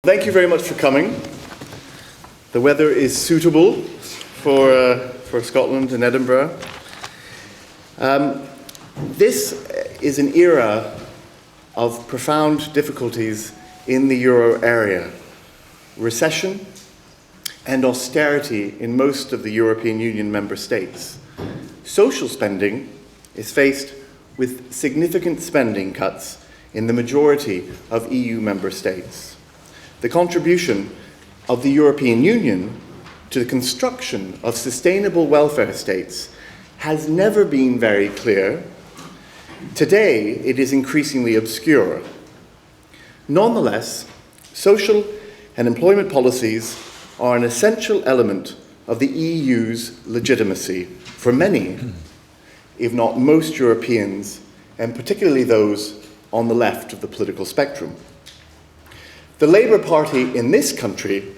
Thank you very much for coming. The weather is suitable for Scotland and Edinburgh. This is an era of profound difficulties in the euro area. Recession and austerity in most of the European Union member states. Social spending is faced with significant spending cuts in the majority of EU member states. The contribution of the European Union to the construction of sustainable welfare states has never been very clear. Today, it is increasingly obscure. Nonetheless, social and employment policies are an essential element of the EU's legitimacy for many, if not most Europeans, and particularly those on the left of the political spectrum. The Labour Party in this country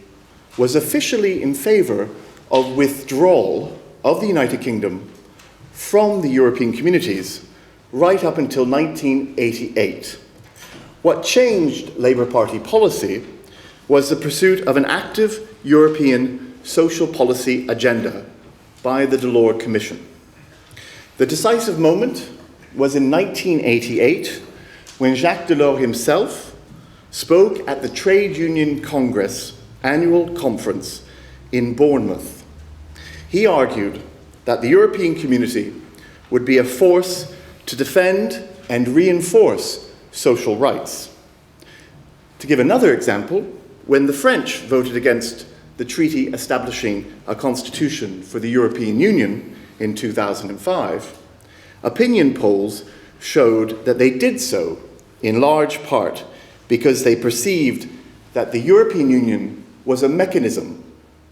was officially in favour of withdrawal of the United Kingdom from the European communities right up until 1988. What changed Labour Party policy was the pursuit of an active European social policy agenda by the Delors Commission. The decisive moment was in 1988 when Jacques Delors himself spoke at the Trade Union Congress annual conference in Bournemouth. He argued that the European community would be a force to defend and reinforce social rights. To give another example, when the French voted against the treaty establishing a constitution for the European Union in 2005, opinion polls showed that they did so in large part because they perceived that the European Union was a mechanism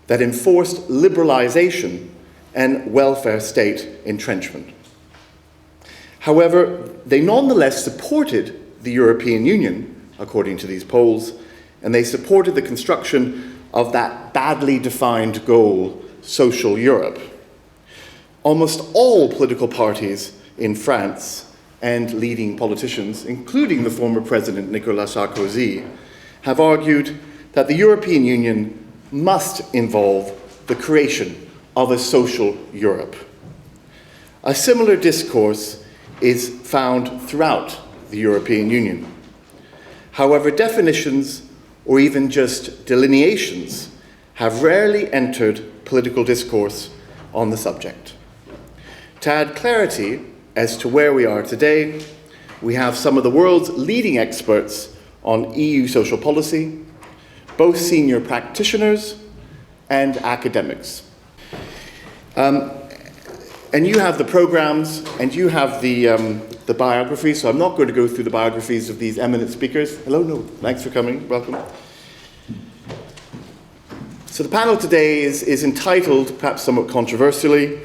that enforced liberalization and welfare state entrenchment. However, they nonetheless supported the European Union, according to these polls, and they supported the construction of that badly defined goal, social Europe. Almost all political parties in France and leading politicians, including the former President Nicolas Sarkozy, have argued that the European Union must involve the creation of a social Europe. A similar discourse is found throughout the European Union. However, definitions or even just delineations have rarely entered political discourse on the subject. To add clarity as to where we are today, we have some of the world's leading experts on EU social policy, both senior practitioners and academics. And you have the programs and you have the biographies, so I'm not going to go through the biographies of these eminent speakers. Hello, no, thanks for coming, welcome. So the panel today is entitled, perhaps somewhat controversially,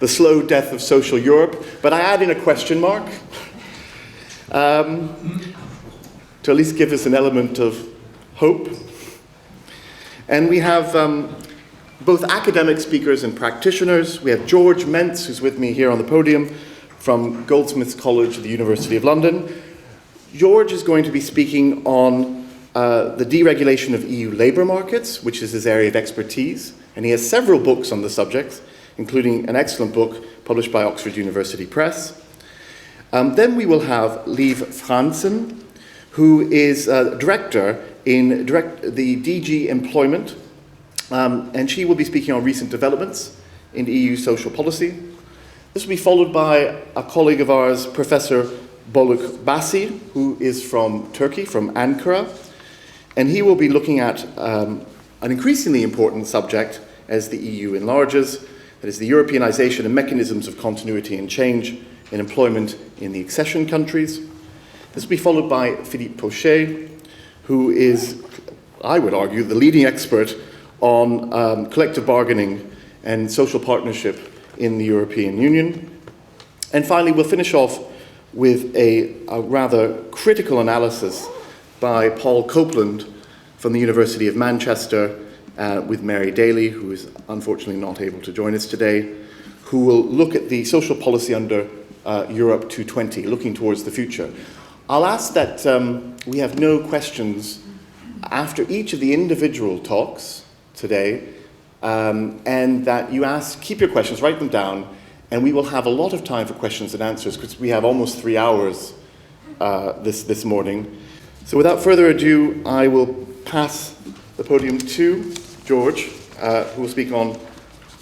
The Slow Death of Social Europe, but I add in a question mark to at least give us an element of hope. And we have both academic speakers and practitioners. We have George Mentz, who's with me here on the podium, from Goldsmiths College at the University of London. George is going to be speaking on the deregulation of EU labour markets, which is his area of expertise, and he has several books on the subject, including an excellent book published by Oxford University Press. Then we will have Liv Franzen, who is director in the DG Employment, and she will be speaking on recent developments in EU social policy. This will be followed by a colleague of ours, Professor Boluk Basi, who is from Turkey, from Ankara, and he will be looking at an increasingly important subject as the EU enlarges, that is the Europeanization and mechanisms of continuity and change in employment in the accession countries. This will be followed by Philippe Pochet, who is, I would argue, the leading expert on collective bargaining and social partnership in the European Union. And finally, we'll finish off with a rather critical analysis by Paul Copeland from the University of Manchester, with Mary Daly, who is unfortunately not able to join us today, who will look at the social policy under Europe 220, looking towards the future. I'll ask that we have no questions after each of the individual talks today, and that you keep your questions, write them down, and we will have a lot of time for questions and answers because we have almost 3 hours this morning. So without further ado, I will pass the podium to George, who will speak on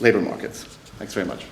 labour markets. Thanks very much.